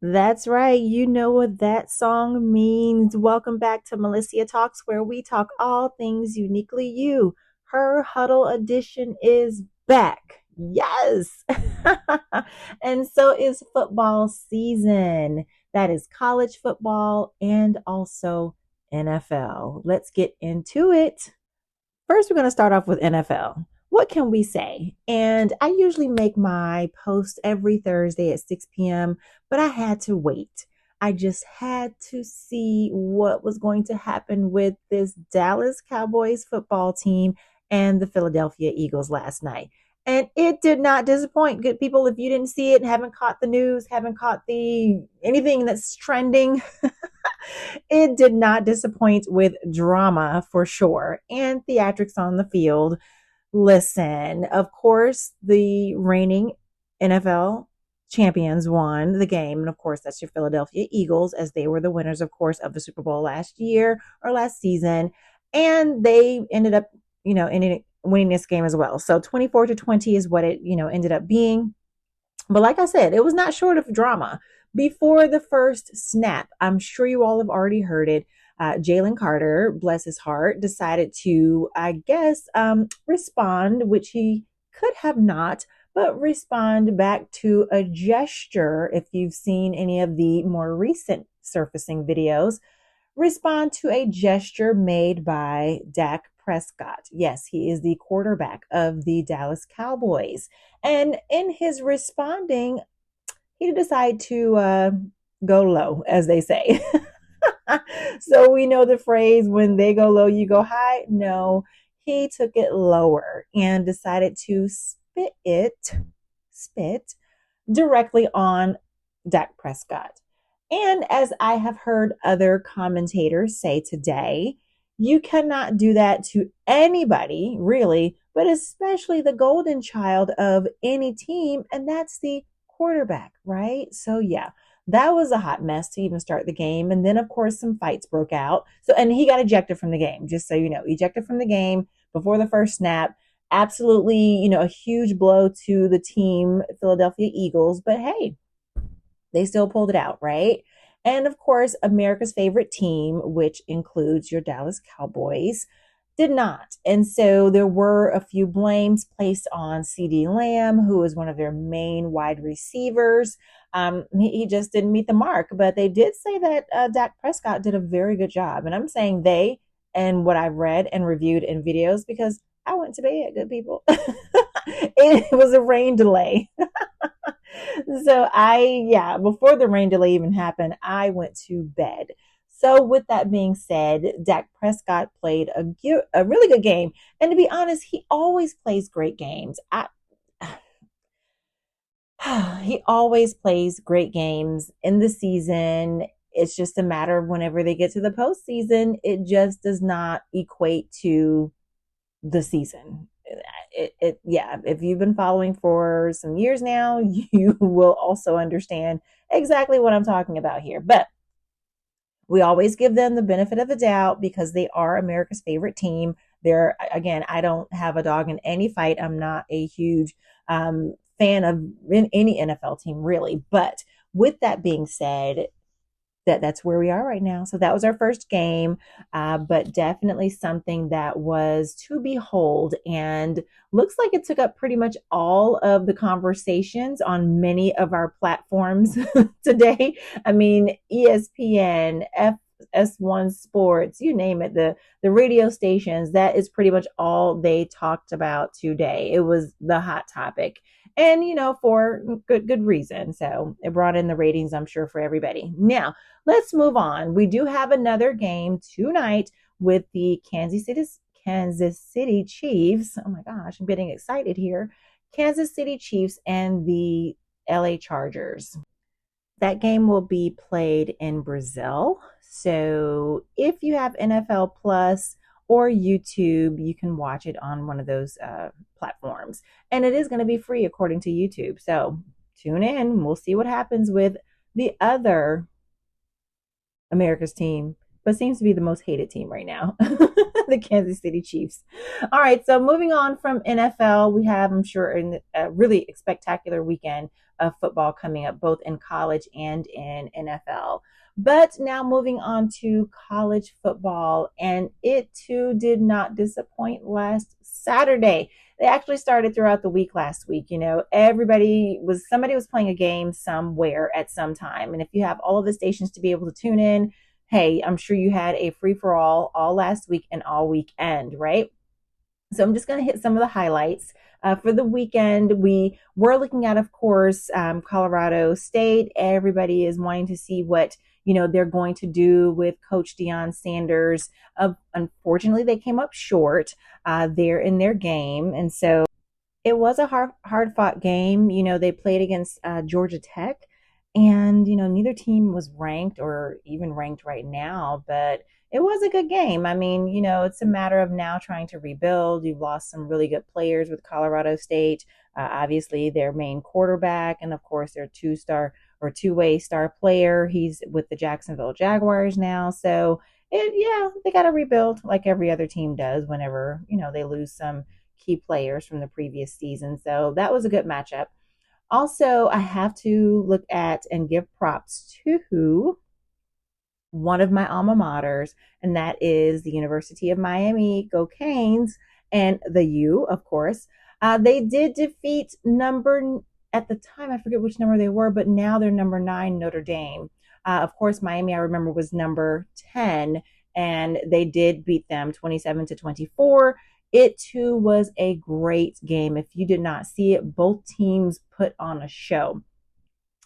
That's right. You know what that song means. Welcome back to Melissa Talks, where we talk all things uniquely you. Her Huddle edition is back. Yes. And so is football season. That is college football and also NFL. Let's get into it. First, we're going to start off with NFL. What can we say? And I usually make my post every Thursday at 6 p.m., but I had to wait. I just had to see what was going to happen with this Dallas Cowboys football team and the Philadelphia Eagles last night. And it did not disappoint. Good people, if you didn't see it, haven't caught the news, haven't caught the anything that's trending, it did not disappoint with drama for sure and theatrics on the field. Listen, of course, the reigning NFL champions won the game. And of course, that's your Philadelphia Eagles, as they were the winners, of course, of the Super Bowl last year or last season. And they ended up, winning this game as well. So 24-20 is what it, ended up being. But like I said, it was not short of drama. Before the first snap, I'm sure you all have already heard it. Jalen Carter, bless his heart, decided to, I guess, respond, which he could have not, but respond back to a gesture. If you've seen any of the more recent surfacing videos, respond to a gesture made by Dak Prescott. Yes, he is the quarterback of the Dallas Cowboys. And in his responding, he decided to go low, as they say. So we know the phrase, when they go low, you go high. No, he took it lower and decided to spit directly on Dak Prescott. And as I have heard other commentators say today, you cannot do that to anybody, really, but especially the golden child of any team, and that's the quarterback, right? So, yeah, that was a hot mess to even start the game. And then, of course, some fights broke out. So, and he got ejected from the game, just so you know, ejected from the game before the first snap. Absolutely, a huge blow to the team, Philadelphia Eagles. But hey, they still pulled it out, right? And of course, America's favorite team, which includes your Dallas Cowboys, did not. And so there were a few blames placed on CD Lamb, who is one of their main wide receivers. He just didn't meet the mark, but they did say that Dak Prescott did a very good job. And I'm saying they, and what I've read and reviewed in videos, because I went to bed, good people. It was a rain delay. So before the rain delay even happened, I went to bed. So with that being said, Dak Prescott played a really good game. And to be honest, he always plays great games. He always plays great games in the season. It's just a matter of whenever they get to the postseason, it just does not equate to the season. Yeah, if you've been following for some years now, you will also understand exactly what I'm talking about here. But we always give them the benefit of the doubt because they are America's favorite team. They're, again, I don't have a dog in any fight. I'm not a huge fan of any NFL team, really. But with that being said, that's where we are right now. So that was our first game, but definitely something that was to behold, and looks like it took up pretty much all of the conversations on many of our platforms today. I mean, ESPN, FS1 Sports, you name it, the radio stations, that is pretty much all they talked about today. It was the hot topic. And for good reason. So it brought in the ratings, I'm sure, for everybody. Now let's move on. We do have another game tonight with the Kansas City Chiefs. Oh my gosh, I'm getting excited here. Kansas City Chiefs and the LA Chargers. That game will be played in Brazil. So if you have NFL Plus or YouTube, you can watch it on one of those platforms. And it is going to be free according to YouTube. So tune in. We'll see what happens with the other America's team but seems to be the most hated team right now, the Kansas City Chiefs. All right, so moving on from NFL, we have, I'm sure, a really spectacular weekend of football coming up, both in college and in NFL. But now moving on to college football, and it too did not disappoint last Saturday. They actually started throughout the week last week. Somebody was playing a game somewhere at some time. And if you have all of the stations to be able to tune in, hey, I'm sure you had a free for all last week and all weekend, right? So I'm just going to hit some of the highlights. For the weekend, we were looking at, of course, Colorado State. Everybody is wanting to see what they're going to do with Coach Deion Sanders. Unfortunately, they came up short there in their game, and so it was a hard fought game. They played against Georgia Tech, and neither team was ranked or even ranked right now, but it was a good game. I mean, it's a matter of now trying to rebuild. You've lost some really good players with Colorado State. Obviously, their main quarterback, and of course, their two-way star player. He's with the Jacksonville Jaguars now. So, they got to rebuild like every other team does whenever, they lose some key players from the previous season. So that was a good matchup. Also, I have to look at and give props to one of my alma maters, and that is the University of Miami. Go Canes, and the U, of course. They did defeat at the time, I forget which number they were, but now they're number 9, Notre Dame. Of course, Miami, I remember, was number 10, and they did beat them 27-24. It too was a great game. If you did not see it, both teams put on a show.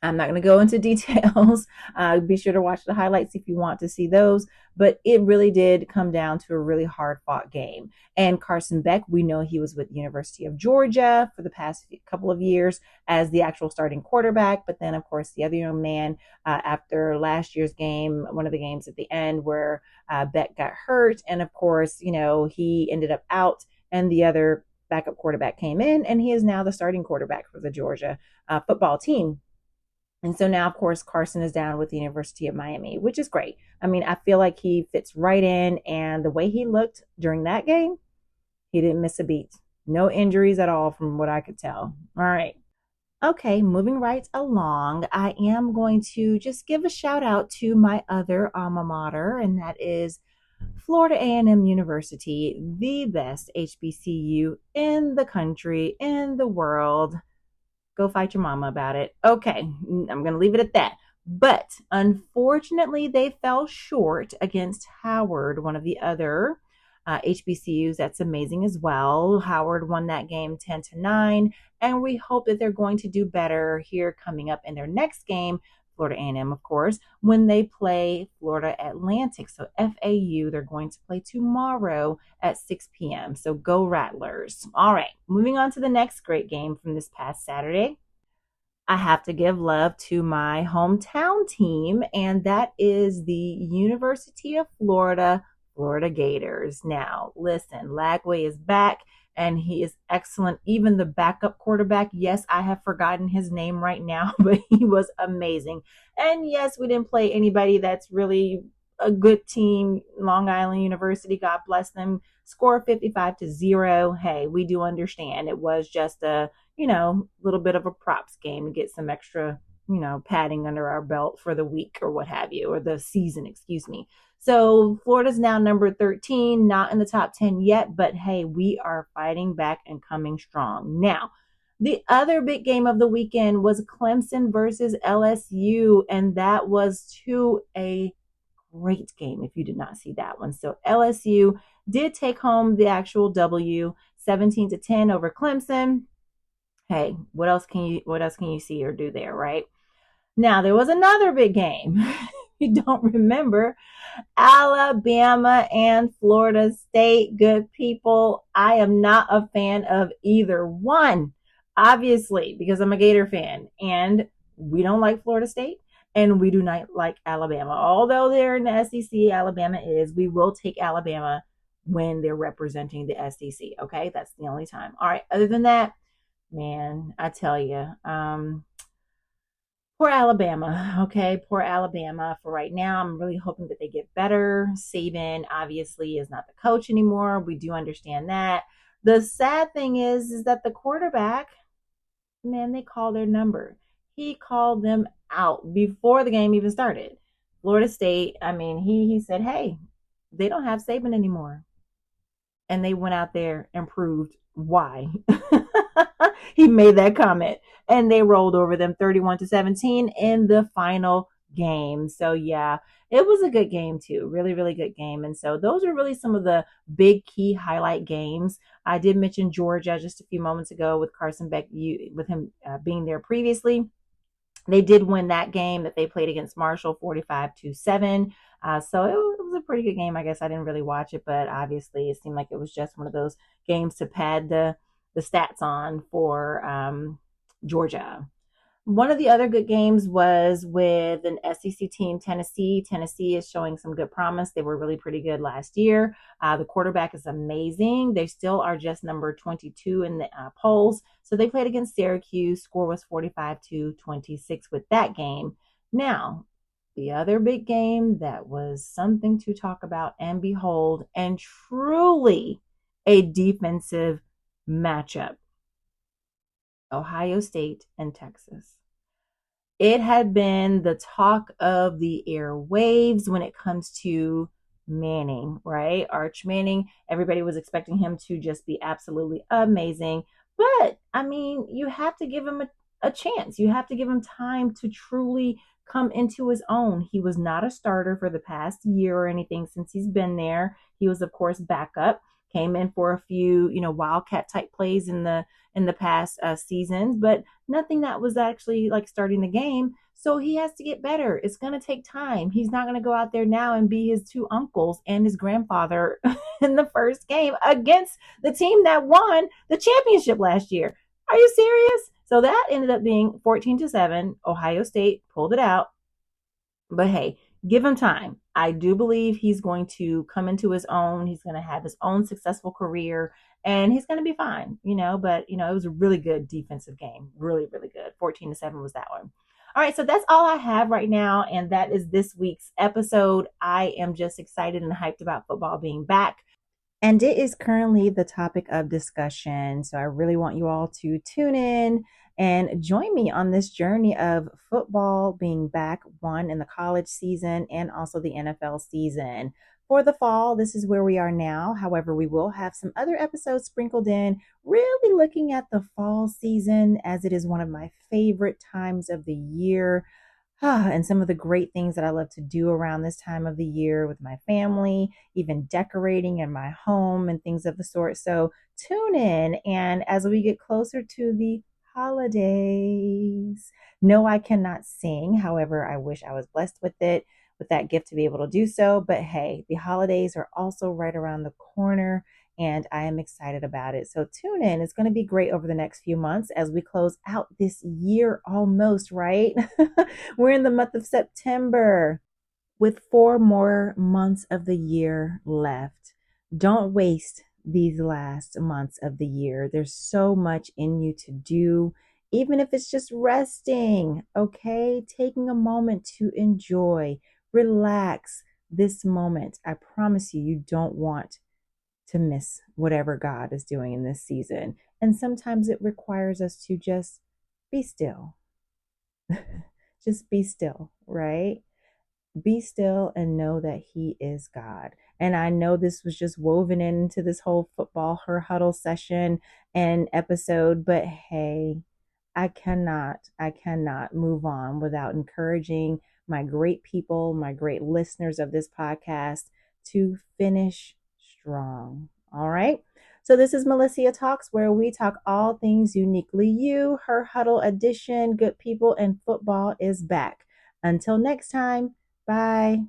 I'm not going to go into details. Be sure to watch the highlights if you want to see those. But it really did come down to a really hard fought game. And Carson Beck, we know he was with the University of Georgia for the past couple of years as the actual starting quarterback. But then, of course, the other young man, after last year's game, one of the games at the end where Beck got hurt. And of course, he ended up out, and the other backup quarterback came in, and he is now the starting quarterback for the Georgia football team. And so now, of course, Carson is down with the University of Miami, which is great. I mean, I feel like he fits right in. And the way he looked during that game, he didn't miss a beat. No injuries at all from what I could tell. All right. Okay, moving right along, I am going to just give a shout out to my other alma mater, and that is Florida A&M University, the best HBCU in the country, in the world. Go fight your mama about it. Okay, I'm going to leave it at that. But unfortunately, they fell short against Howard, one of the other HBCUs. That's amazing as well. Howard won that game 10-9, and we hope that they're going to do better here coming up in their next game, Florida A&M, of course, when they play Florida Atlantic. So FAU, they're going to play tomorrow at 6 p.m. So go Rattlers. All right, moving on to the next great game from this past Saturday. I have to give love to my hometown team, and that is the University of Florida Gators. Now, listen, Lagway is back, and he is excellent. Even the backup quarterback, yes, I have forgotten his name right now, but he was amazing. And yes, we didn't play anybody that's really a good team. Long Island University, God bless them, score 55-0. Hey, we do understand it was just a little bit of a props game to get some extra padding under our belt for the week or what have you, or the season, excuse me. So Florida's now number 13, not in the top 10 yet, but hey, we are fighting back and coming strong. Now, the other big game of the weekend was Clemson versus LSU, and that was a great game if you did not see that one. So LSU did take home the actual W, 17-10 over Clemson. Hey, what else can you see or do there, right? Now, there was another big game. You don't remember, Alabama and Florida State. Good people, I am not a fan of either one, obviously, because I'm a Gator fan, and we don't like Florida State, and we do not like Alabama. Although they're in the SEC, Alabama is. We will take Alabama when they're representing the SEC, okay? That's the only time. All right, other than that, man, I tell you, Poor Alabama. Okay, poor Alabama. For right now, I'm really hoping that they get better. Saban obviously is not the coach anymore. We do understand that. The sad thing is that the quarterback, man, they call their number. He called them out before the game even started. Florida State, I mean, he said, "Hey, they don't have Saban anymore." And they went out there and proved why. He made that comment, and they rolled over them 31-17 in the final game. So yeah, it was a good game too. Really, really good game. And so those are really some of the big key highlight games. I did mention Georgia just a few moments ago with Carson Beck, with him being there previously. They did win that game that they played against Marshall 45-7. So it was a pretty good game. I guess I didn't really watch it, but obviously it seemed like it was just one of those games to pad the stats on for Georgia. One of the other good games was with an SEC team, Tennessee. Tennessee is showing some good promise. They were really pretty good last year. The quarterback is amazing. They still are just number 22 in the polls. So they played against Syracuse. Score was 45-26 with that game. Now, the other big game that was something to talk about and behold, and truly a defensive matchup. Ohio State and Texas. It had been the talk of the airwaves when it comes to Manning, right? Arch Manning. Everybody was expecting him to just be absolutely amazing. But I mean, you have to give him a chance. You have to give him time to truly come into his own. He was not a starter for the past year or anything since he's been there. He was, of course, backup. Came in for a few, wildcat type plays in the past seasons, but nothing that was actually like starting the game. So he has to get better. It's going to take time. He's not going to go out there now and be his two uncles and his grandfather in the first game against the team that won the championship last year. Are you serious? So that ended up being 14-7. Ohio State pulled it out. But hey, give him time. I do believe he's going to come into his own. He's going to have his own successful career and he's going to be fine, but it was a really good defensive game. Really, really good. 14-7 was that one. All right, so that's all I have right now, and that is this week's episode. I am just excited and hyped about football being back. And it is currently the topic of discussion. So I really want you all to tune in and join me on this journey of football being back, one in the college season and also the NFL season. For the fall, this is where we are now. However, we will have some other episodes sprinkled in, really looking at the fall season as it is one of my favorite times of the year. And some of the great things that I love to do around this time of the year with my family, even decorating in my home and things of the sort. So tune in. And as we get closer to the holidays, no, I cannot sing. However, I wish I was blessed with it, with that gift to be able to do so. But hey, the holidays are also right around the corner and I am excited about it. So tune in. It's going to be great over the next few months as we close out this year almost, right? We're in the month of September with 4 more months of the year left. Don't waste these last months of the year. There's so much in you to do, even if it's just resting, okay? Taking a moment to enjoy, relax this moment. I promise you, you don't want to miss whatever God is doing in this season. And sometimes it requires us to just be still. Just be still, right? Be still and know that He is God. And I know this was just woven into this whole football her huddle session and episode, but hey, I cannot move on without encouraging my great people, my great listeners of this podcast to finish strong. All right. So this is Melissa Talks, where we talk all things uniquely you. Her Huddle edition, good people, and football is back. Until next time, bye.